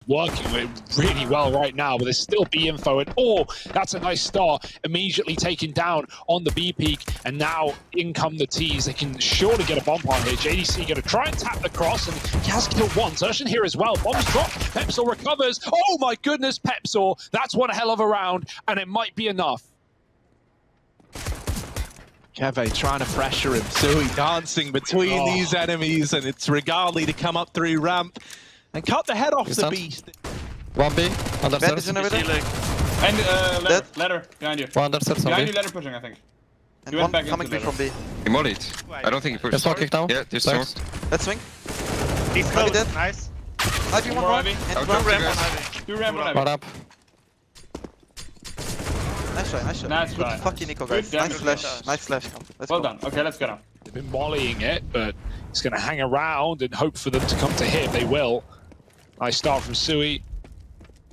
working with really well right now, but there's still B info, and that's a nice start. Immediately taken down on the B peak, and now in come the T's. They can surely get a bump on here. JDC going to try and tap the cross, and he has killed one. Zertian here as well. Bombs dropped. Pepsor recovers. Oh my goodness, Pepsor. That's one hell of a round, and it might be enough. Keve trying to pressure him. Sui dancing between these enemies, and it's REGALI to come up through ramp and cut the head off the beast. 1B, under stairs. And ladder behind you. One under stairs, Behind you, ladder pushing, I think. And He went one back coming into big from B. He mollied. I don't think he pushed. Just walking down. Yeah, just Thanks. smoked. Let's swing. He's Ivy close. dead. Nice. Ivy one More more. Ivy. And I'll one drop ramp. you Ramp guys. on Ivy. Two ramp on One Ivy. up. Nice try, nice shot. Nice Good try. fucking Nico, Good guys. damage. Nice flash. Nice flash. Let's Well go. done. Okay, let's go now. They've been volleying it, but it's going to hang around and hope for them to come to him. They will. Nice start from Sui.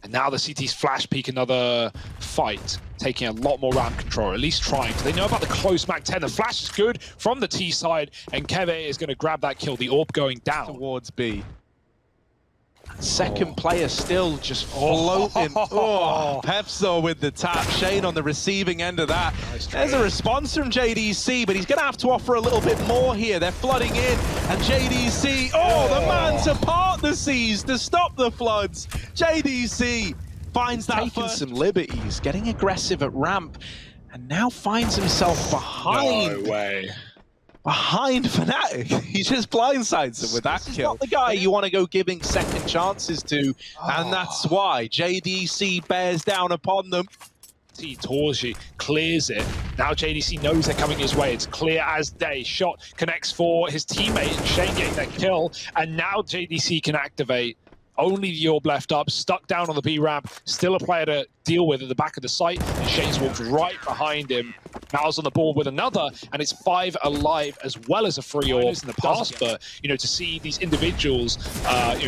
And now the CT's flash peek another fight, taking a lot more ramp control, or at least trying. They know about the close Mac 10. The flash is good from the T side, and Keve is going to grab that kill. The AWP going down. Towards B. Second player still just floating. Pepsor with the tap. Shane on the receiving end of that. Nice There's a response from JDC, but he's going to have to offer a little bit more here. They're flooding in, and JDC, the man to part the seas, to stop the floods. JDC finds that taking some liberties, getting aggressive at ramp, and now finds himself behind. No way. Behind Fnatic. He just blindsides them with that kill. He's not the guy you want to go giving second chances to, and that's why JDC bears down upon them. Torji clears it. Now JDC knows they're coming his way. It's clear as day. Shot connects for his teammate, and Shane getting that kill, and now JDC can activate. Only the orb left up, stuck down on the B ramp, still a player to deal with at the back of the site, and Shane's walked right behind him. Mal's on the board with another, and it's 5 alive as well as a free orb in the past. But to see these individuals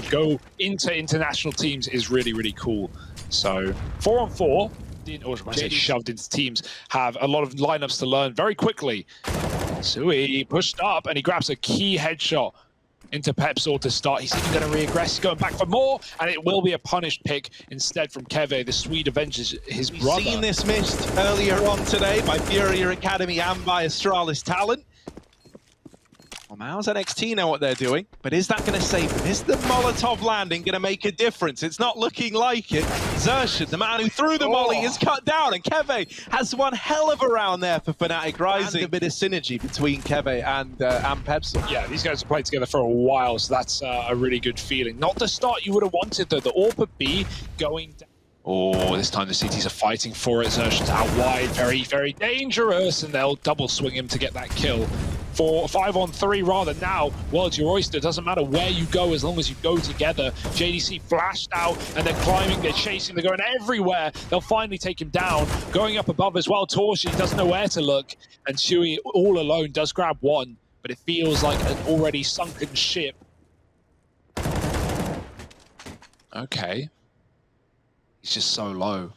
go into international teams is really, really cool. So 4-on-4, or when I say shoved into teams, have a lot of lineups to learn very quickly. Sui pushed up, and he grabs a key headshot into Pepsor to start. He's even going to re-aggress. He's going back for more, and it will be a punished pick instead from Keve. The Swede avenges his brother. We've seen this missed earlier on today by Furia Academy and by Astralis Talent. Well, Mouz NXT know what they're doing, but is that going to save them? Is the Molotov landing going to make a difference? It's not looking like it. Zertian, the man who threw the molly, is cut down, and Keve has one hell of a round there for Fnatic Rising. And a bit of synergy between Keve and Pepsor. Yeah, these guys have played together for a while, so that's a really good feeling. Not the start you would have wanted, though. The AWP at B going down. This time the CTs are fighting for it. Zertian's out wide, very, very dangerous, and they'll double swing him to get that kill. 5-on-3 rather now. World's your oyster. Doesn't matter where you go as long as you go together. JDC flashed out, and they're climbing, they're chasing, they're going everywhere. They'll finally take him down. Going up above as well, Torshi doesn't know where to look, and Shui all alone does grab one, but it feels like an already sunken ship. Okay. He's just so low.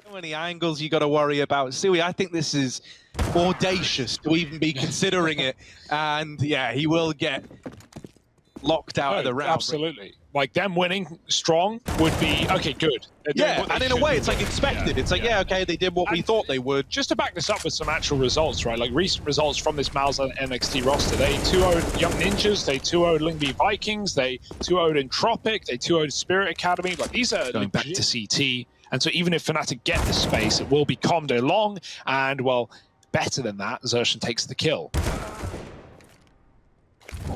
So many angles you got to worry about. Sui, I think this is audacious to even be considering it. And yeah, he will get locked out of the round. Absolutely. Like them winning strong would be, okay, good. Yeah, and in a way it's like expected. It's like, yeah, okay, they did what we thought they would. Just to back this up with some actual results, right? Like recent results from this Mouz NXT roster. They 2-0'd Young Ninjas, they 2-0'd Lingby Vikings, they 2-0'd Entropic, they 2-0'd Spirit Academy. Like these are going back to CT. And so even if Fnatic get the space, it will be Comdo long, and well, better than that, Zertian takes the kill.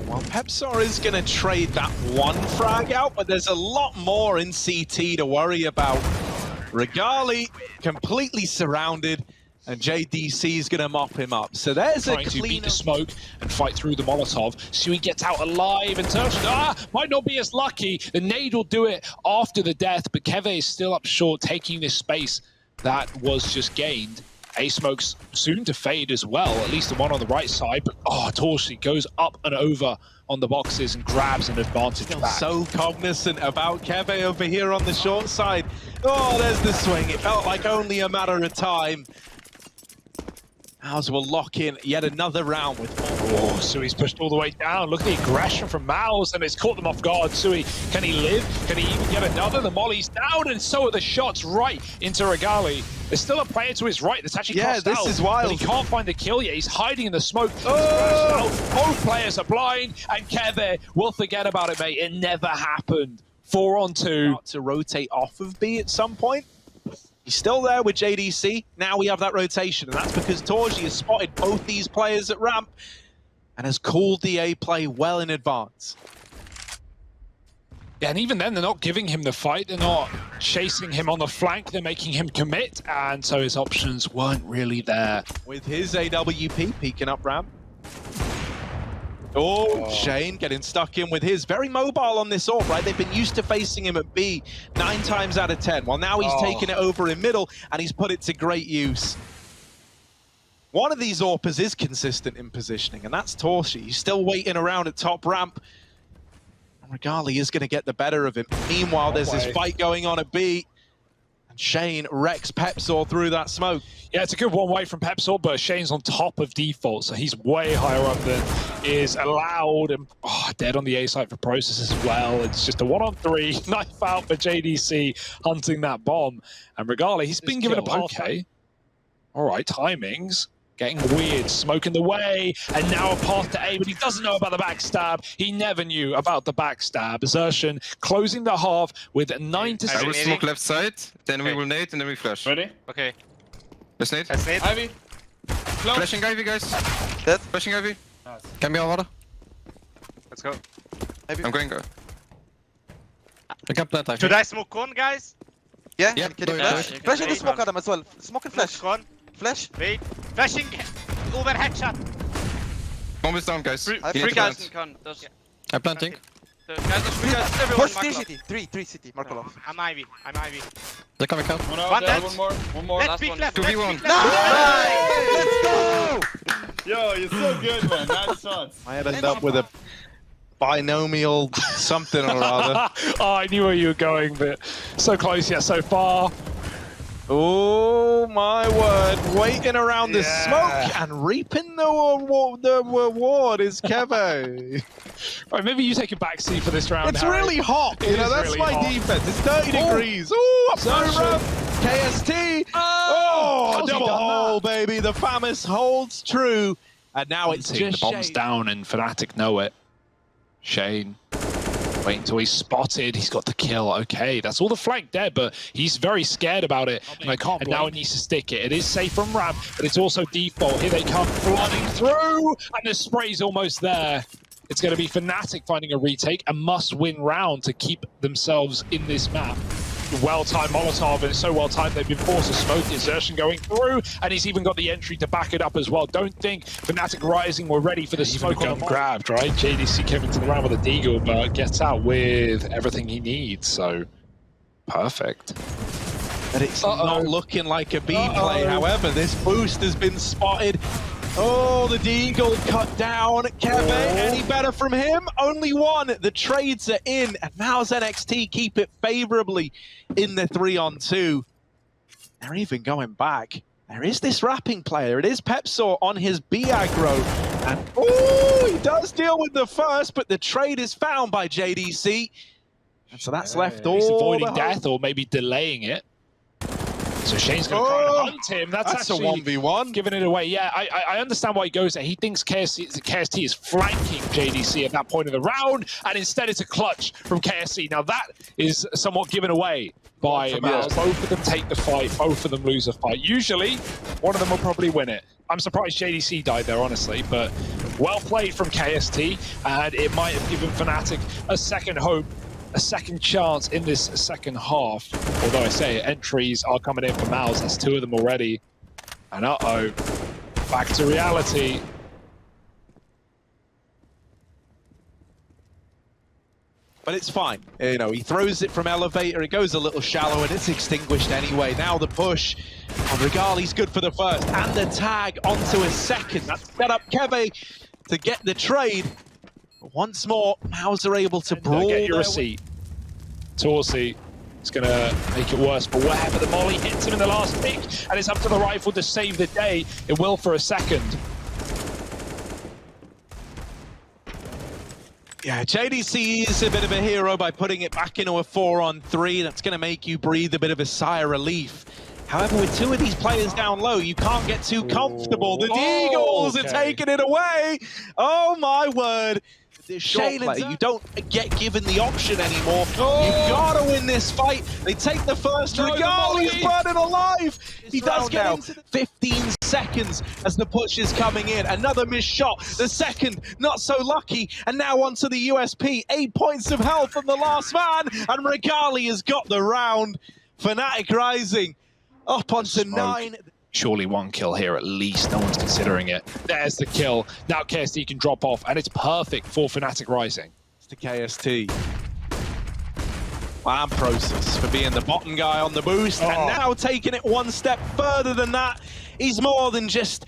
Well, Pepsor is going to trade that one frag out, but there's a lot more in CT to worry about. REGALI completely surrounded, and JDC is going to mop him up. So there's a clean to beat the smoke and fight through the Molotov. Sui gets out alive, and Zertian might not be as lucky. The nade will do it after the death, but Keve is still up short, taking this space that was just gained. A-Smoke's soon to fade as well, at least the one on the right side, but Torshi goes up and over on the boxes and grabs an advantage back. So cognizant about Keve over here on the short side. Oh, there's the swing. It felt like only a matter of time. Mouz will lock in yet another round with 4. Oh, Sui's pushed all the way down. Look at the aggression from Mouz, and it's caught them off guard. Sui, can he live? Can he even get another? The molly's down, and so are the shots right into REGALI. There's still a player to his right that's actually crossed out. this is wild. But he can't find the kill yet. He's hiding in the smoke. He's crashed out. Both players are blind, and Keve will forget about it, mate. It never happened. 4-on-2. About to rotate off of B at some point. He's still there with JDC. Now we have that rotation, and that's because Torji has spotted both these players at ramp and has called the A play well in advance. Yeah, and even then, they're not giving him the fight. They're not chasing him on the flank. They're making him commit, and so his options weren't really there. With his AWP peeking up ramp. Oh, Shane getting stuck in with his. Very mobile on this AWP, right? They've been used to facing him at B 9 times out of 10. Well, now he's taken it over in middle, and he's put it to great use. One of these AWPers is consistent in positioning, and that's Torshi. He's still waiting around at top ramp. And REGALI is going to get the better of him. Meanwhile, there's this fight going on at B. And Shane wrecks Pepsor through that smoke. Yeah, it's a good one-way from Pepsor, but Shane's on top of default, so he's way higher up than is allowed. And dead on the A site for Process as well. It's just a 1-on-3, knife out for JDC hunting that bomb. And REGALI, he's been given a path. Okay. All right, timings. Getting weird, smoke in the way, and now a path to A, but he doesn't know about the backstab. He never knew about the backstab. Zertian closing the half with 9 to 6. I will smoke left side, then we will nade, and then we flash. Ready? Okay. Let's nade. Let's nade. Ivy. Close. Flashing Ivy, guys. Dead. Flashing Ivy. Nice. Can be on water. Let's go. I'm going go. I can plant, I Should think. I smoke con, guys? Yeah, Yeah, can you do it, flash? do it. Flash in the Yeah, smoke, man. Adam, as well. Smoke and flash. Smoke con. Flash. Wait. Flashing. Over headshot. Bomb is down, guys. I You have need to plant. Con. Those, I'm planting. guys, everyone Push mark 3 off. city. 3 city. Mark it off. I'm Ivy. I'm Ivy. They're coming out. One out One there, dead. one more. One more. Let's Last peek one. left. 2v1. Let's peek left. Let's go! Yo, you're so good, man. Nice shots. I had end up with a binomial something or other. Oh, I knew where you were going, but so close yet so far. Oh my word, waiting around the smoke and reaping the reward is Keve. Right, maybe you take a backseat for this round. It's Harry. really hot, It you know, is that's really my hot. defense. It's 30 degrees. Ooh, up Zertian. round. KST. Oh, how's he double done hole, baby. The famous holds true. And now it's Hunting, just the bomb's Shane. down, and Fnatic know it. Shane. Wait until he's spotted. He's got the kill. Okay, that's all the flank dead, but he's very scared about it. And now he needs to stick it. It is safe from ramp, but it's also default. Here they come flooding through, and the spray's almost there. It's going to be Fnatic finding a retake, a must-win round to keep themselves in this map. Well-timed Molotov, and it's so well-timed they've been forced to smoke. Desertion going through, and he's even got the entry to back it up as well. Don't think Fnatic Rising were ready for the smoke on the grabbed, right? JDC came into the round with a deagle, but gets out with everything he needs, so perfect. But it's not looking like a B play. However, this boost has been spotted. Oh, the Deagle cut down. Keve, any better from him? Only one. The trades are in, and Mouz NXT keep it favorably in the 3-on-2. They're even going back. There is this wrapping player. It is Pepsor on his B aggro. And oh, he does deal with the first, but the trade is found by JDC. And so that's left all He's the avoiding hope. death or maybe delaying it. So Shane's going to try and hunt him. That's a actually 1v1. giving it away. Yeah, I understand why he goes there. He thinks KST is flanking JDC at that point of the round, and instead it's a clutch from KST. Now that is somewhat given away by Mouz. Both of them take the fight. Both of them lose a fight. Usually, one of them will probably win it. I'm surprised JDC died there, honestly, but well played from KST, and it might have given Fnatic a second hope, a second chance in this second half. Although I say entries are coming in for Mouz. That's 2 of them already. And uh-oh, back to reality. But it's fine. You know, he throws it from elevator, it goes a little shallow, and it's extinguished anyway. Now the push on REGALI's good for the first, and the tag onto a second. That's set up Keve to get the trade. But once more, Mouz are able to brawl. Get your their receipt. Torsi It's going to make it worse for Ware, but the molly hits him in the last pick, and it's up to the rifle to save the day. It will for a second. Yeah, JDC is a bit of a hero by putting it back into a 4-on-3. That's going to make you breathe a bit of a sigh of relief. However, with two of these players down low, you can't get too comfortable. The Eagles are taking it away. Oh, my word. This short play, you don't get given the option anymore. You've got to win this fight. They take the first. REGALI is burning alive. He does get into 15 seconds as the push is coming in. Another missed shot. The second, not so lucky. And now onto the USP. 8 points of health from the last man. And REGALI has got the round. Fnatic rising up onto 9. Surely one kill here at least. No one's considering it. There's the kill. Now KST can drop off, and it's perfect for Fnatic Rising. It's the KST. And Process for being the bottom guy on the boost, and now taking it one step further than that. He's more than just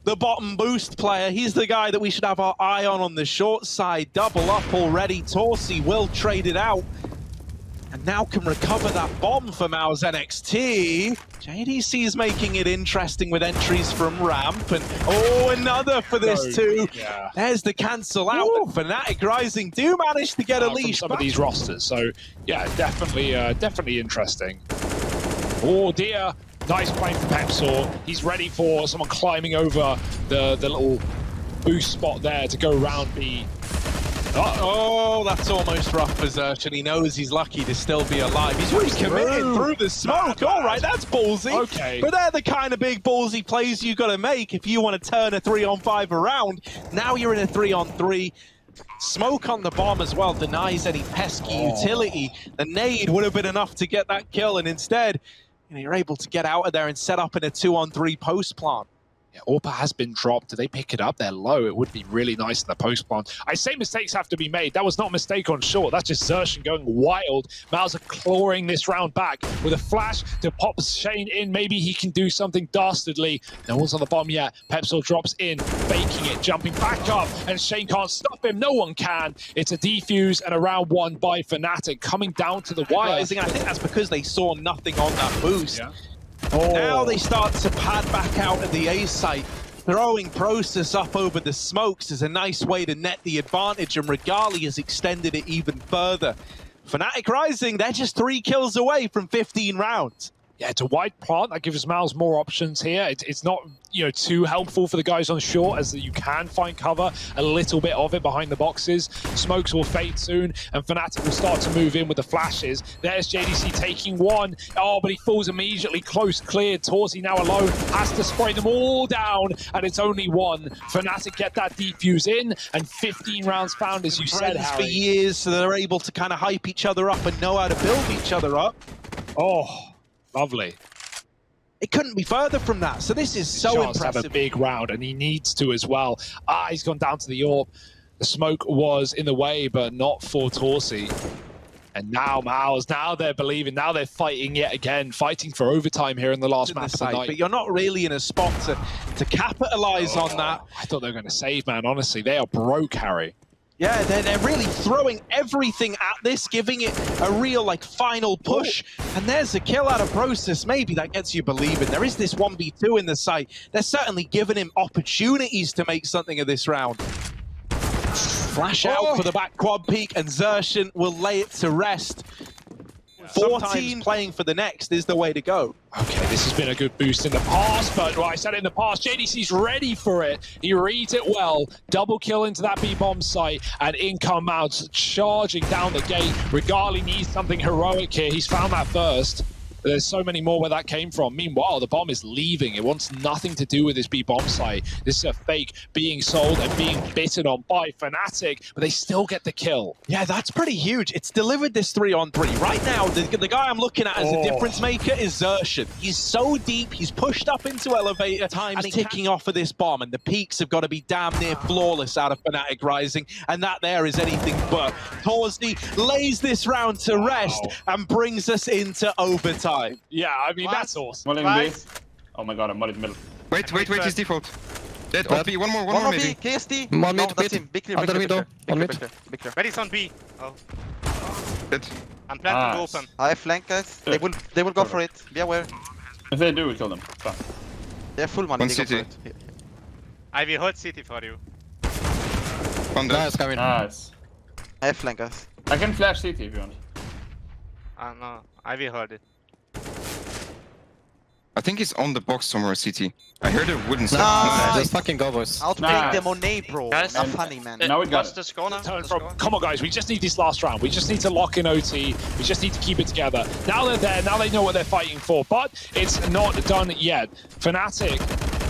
the bottom boost player. He's the guy that we should have our eye on the short side. Double up already. Torsi will trade it out. And now can recover that bomb for Mouz NXT. JDC is making it interesting with entries from Ramp. And another for this too. Yeah. There's the cancel out. And Fnatic Rising do manage to get a leash. Some of these rosters. So yeah, definitely interesting. Oh dear. Nice play from Pepsor. He's ready for someone climbing over the little boost spot there to go around B. Oh, that's almost rough for Zerch, and he knows he's lucky to still be alive. He's really committed through the smoke. All right, that's ballsy. Okay. But they're the kind of big ballsy plays you got to make if you want to turn a 3-on-5 around. Now you're in a 3-on-3. Smoke on the bomb as well denies any pesky utility. The nade would have been enough to get that kill, and instead, you're able to get out of there and set up in a 2-on-3 post plant. Yeah, Orpa has been dropped. Do they pick it up? They're low. It would be really nice in the post plant. I say mistakes have to be made. That was not a mistake on short. That's just Zershin going wild. Mouz are clawing this round back with a flash to pop Shane in. Maybe he can do something dastardly. No one's on the bomb yet. Pepsor drops in, faking it, jumping back up, and Shane can't stop him. No one can. It's a defuse and a round one by Fnatic coming down to the wire. I think that's because they saw nothing on that boost. Yeah. Now they start to pad back out at the A site. Throwing Process up over the smokes is a nice way to net the advantage, and REGALI has extended it even further. Fnatic Rising, they're just 3 kills away from 15 rounds. Yeah, it's a wide plant that gives Mouz more options here. It's not, too helpful for the guys on short, as you can find cover, a little bit of it behind the boxes. Smokes will fade soon, and Fnatic will start to move in with the flashes. There's JDC taking one. Oh, but he falls immediately close, cleared. Torsi now alone, has to spray them all down, and it's only one. Fnatic get that defuse in, and 15 rounds found, as you said, Harry. For years, so they're able to kind of hype each other up and know how to build each other up. Oh. Lovely. It couldn't be further from that. So this is so impressive. Have a big round, and he needs to as well. He's gone down to the AWP. The smoke was in the way, but not for Torsi. And now Mouz, now they're believing, now they're fighting yet again, fighting for overtime here in the last map of the night. But you're not really in a spot to capitalize on that. I thought they were going to save, man, honestly. They are broke, Harry. Yeah, they're really throwing everything at this, giving it a real, final push. And there's a kill out of Process. Maybe that gets you believing. There is this 1v2 in the site. They're certainly giving him opportunities to make something of this round. Flash out for the back quad peak, and Zershin will lay it to rest. 14 playing for the next is the way to go. Okay, this has been a good boost in the past, but I said it in the past, JDC's ready for it. He reads it well. Double kill into that B-bomb site, and in come Mouz charging down the gate. REGALI needs something heroic here. He's found that first. There's so many more where that came from. Meanwhile, the bomb is leaving. It wants nothing to do with this B-bomb site. This is a fake being sold and being bitten on by Fnatic, but they still get the kill. Yeah, that's pretty huge. It's delivered this 3-on-3. Right now, the guy I'm looking at as a difference maker is Zershin. He's so deep, he's pushed up into elevator, time's ticking off of this bomb, and the peaks have got to be damn near flawless out of Fnatic Rising, and that there is anything but. Torsi lays this round to rest and brings us into overtime. Yeah, I mean, that's awesome. Oh my god, I'm in the middle. Wait, his default. Dead, OP, one more maybe. KST. One mid, that's him. Big clear, under middle. One mid. Big clear. Ready's on B. Oh. Dead. I'm planting Nice. open. I flank, guys. They will go for it. Be aware. If they do, we kill them. Fine. They have full money. One They go for CT. it. Here. Ivy hold CT for you. Under. Nice, coming. Nice. I have flank, guys. I can flash CT if you want. No, Ivy hold it. I think he's on the box somewhere, CT. I heard a wooden step. Nice. Just fucking go, boys. Outplaying Nice. the Monet, bro. Guys, Not funny, man. Now we got What's it. the score now? Turn The from, score? come on, guys. We just need this last round. We just need to lock in OT. We just need to keep it together. Now they're there. Now they know what they're fighting for. But it's not done yet. Fnatic,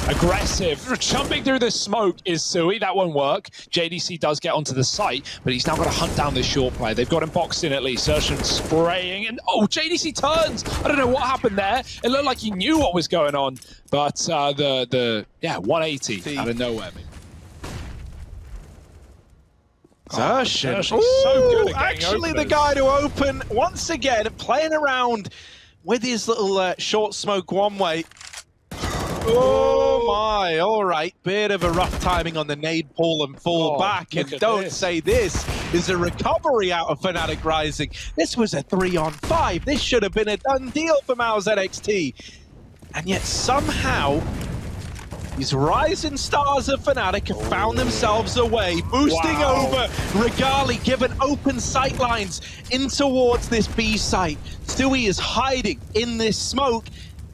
aggressive. Jumping through the smoke is Sui. That won't work. JDC does get onto the site, but he's now got to hunt down this short play. They've got him boxed in at least. Sershin spraying. And oh, JDC turns. I don't know what happened there. It looked like he knew what was going on. But the 180 out of nowhere. Sershin. Sershin's so good at getting Actually, the openers. guy to open once again, playing around with his little short smoke one way. Oh my! All right, bit of a rough timing on the nade pull and fall Oh, back. And look at don't this. say this is a recovery out of Fnatic Rising. This was a 3-on-5. This should have been a done deal for Mouz NXT. And yet somehow these rising stars of Fnatic have found themselves a way, boosting Wow. over REGALI, given open sight lines in towards this B site. Stewie is hiding in this smoke.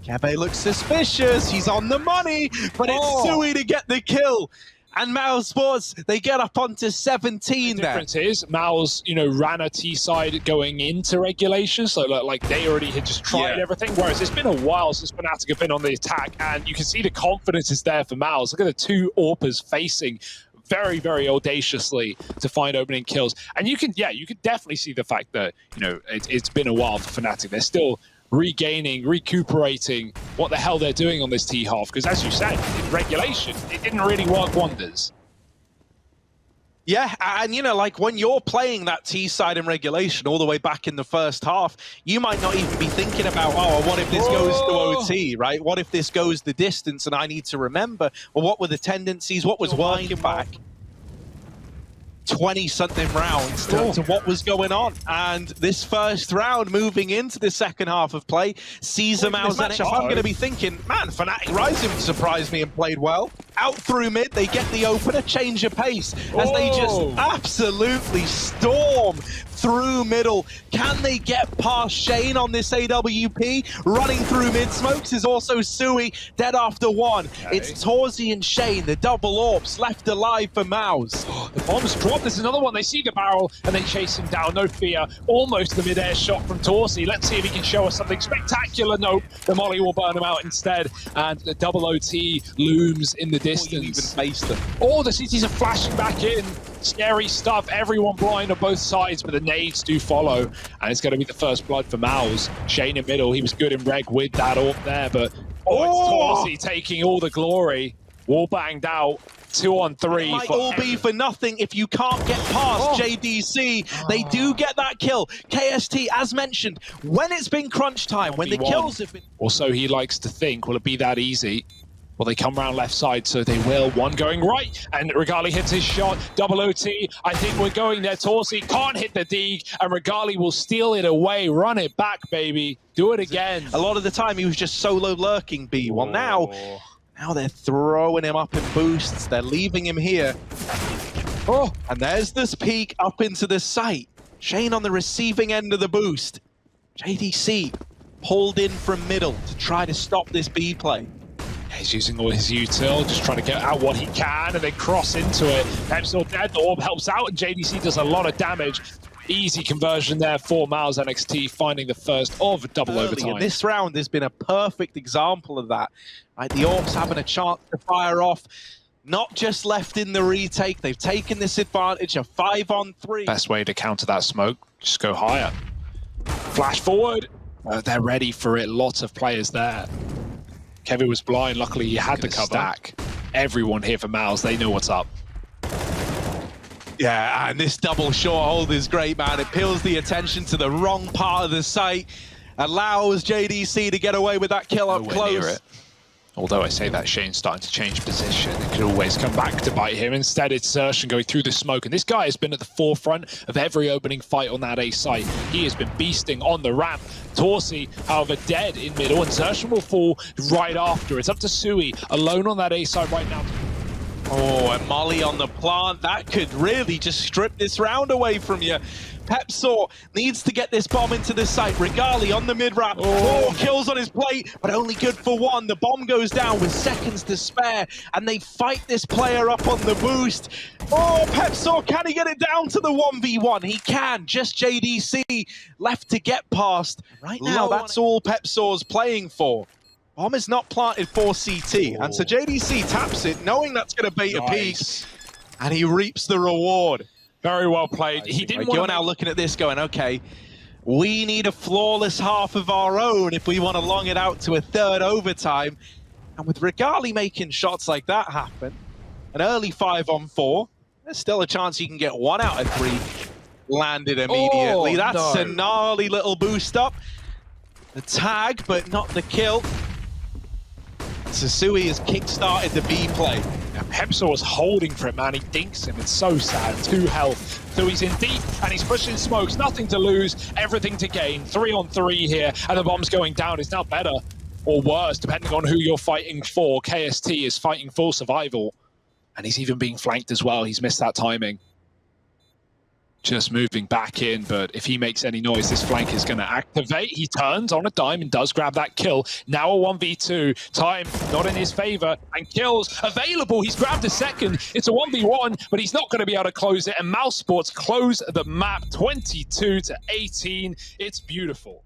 Kebe looks suspicious, he's on the money, but it's Stewie to get the kill. And Mouz Sports, they get up onto 17 The there. difference is Mouz, ran a T side going into regulation, so like they already had just tried Yeah. everything. Whereas it's been a while since Fnatic have been on the attack, and you can see the confidence is there for Mouz. Look at the two AWPers facing very, very audaciously to find opening kills, and you can definitely see the fact that it's been a while for Fnatic. They're still regaining, recuperating what the hell they're doing on this T half, because as you said, in regulation, it didn't really work wonders. Yeah, and like when you're playing that T side in regulation all the way back in the first half, you might not even be thinking about, oh, what if this goes to OT, right? What if this goes the distance and I need to remember? Well, what were the tendencies? What was working back? 20-something rounds to what was going on. And this first round moving into the second half of play sees a Mouz matchup. I'm going to be thinking, man, Fnatic Rising surprised me and played well. Out through mid, they get the opener, change of pace as they just absolutely storm through middle. Can they get past Shane on this AWP? Running through mid smokes is also Sui, dead after one. Okay. It's Torzi and Shane, the double AWPs left alive for Mouz. The bomb's dropped. There's another one. They see the barrel and they chase him down. No fear. Almost the mid-air shot from Torsi. Let's see if he can show us something spectacular. Nope. The molly will burn him out instead. And the double OT looms in the distance. Even face them. All the CTs are flashing back in. Scary stuff. Everyone blind on both sides, but the nades do follow. And it's going to be the first blood for Mouz. Shane in middle. He was good in reg with that AWP there, but it's Torsi taking all the glory. Wall banged out. 2-on-3. It might all be for nothing if you can't get past JDC. They do get that kill. KST, as mentioned, when it's been crunch time, when the kills have been... Or so he likes to think. Will it be that easy? Well, they come round left side, so they will. One going right, and REGALI hits his shot. Double OT. I think we're going there. Torsi can't hit the dig, and REGALI will steal it away. Run it back, baby. Do it again. A lot of the time, he was just solo lurking B. Well, now they're throwing him up in boosts. They're leaving him here. Oh, and there's this peek up into the site. Shane on the receiving end of the boost. JDC pulled in from middle to try to stop this B play. He's using all his util, just trying to get out what he can, and then cross into it. Pep's not dead, the orb helps out, and JDC does a lot of damage. Easy conversion there for Mouz NXT, finding the first of double overtime. And this round has been a perfect example of that. Right, the Orcs having a chance to fire off, not just left in the retake. They've taken this advantage of 5-on-3. Best way to counter that smoke, just go higher. Flash forward. They're ready for it. Lots of players there. Kevin was blind. Luckily, he had the cover. Stack. Everyone here for Mouz, they know what's up. Yeah, and this double short hold is great, man. It peels the attention to the wrong part of the site, allows JDC to get away with that kill up Nowhere near close. it. Although I say that, Shane's starting to change position. It could always come back to bite him. Instead, it's Sershin going through the smoke. And this guy has been at the forefront of every opening fight on that A site. He has been beasting on the ramp. Torsi, however, dead in middle. And Sershin will fall right after. It's up to Sui, alone on that A site right now. Oh, and Molly on the plant. That could really just strip this round away from you. Pepsaw needs to get this bomb into the site. REGALI on the mid-ramp. 4 kills on his plate, but only good for 1. The bomb goes down with seconds to spare, and they fight this player up on the boost. Oh, Pepsaw, can he get it down to the 1v1? He can. Just JDC left to get past. Right now, that's all Pepsaw's playing for. Bomb is not planted for CT, and so JDC taps it, knowing that's going to bait a piece, and he reaps the reward. Very well played. He didn't want You're now looking at this going, okay, we need a flawless half of our own if we want to long it out to a 3rd overtime. And with REGALI making shots like that happen, an early 5-on-4, there's still a chance you can get 1 out of 3 landed immediately. That's a gnarly little boost up. The tag, but not the kill. Sasui has kick-started the B play. Pepsaw was holding for it, man. He dinks him. It's so sad. 2 health. So he's in deep, and he's pushing smokes. Nothing to lose, everything to gain. 3-on-3 here, and the bomb's going down. It's now better or worse, depending on who you're fighting for. KST is fighting for survival, and he's even being flanked as well. He's missed that timing. Just moving back in, but if he makes any noise, this flank is going to activate. He turns on a dime and does grab that kill. Now a 1v2. Time not in his favor, and kills available. He's grabbed a second. It's a 1v1, but he's not going to be able to close it. And Mouse Sports close the map 22-18. It's beautiful.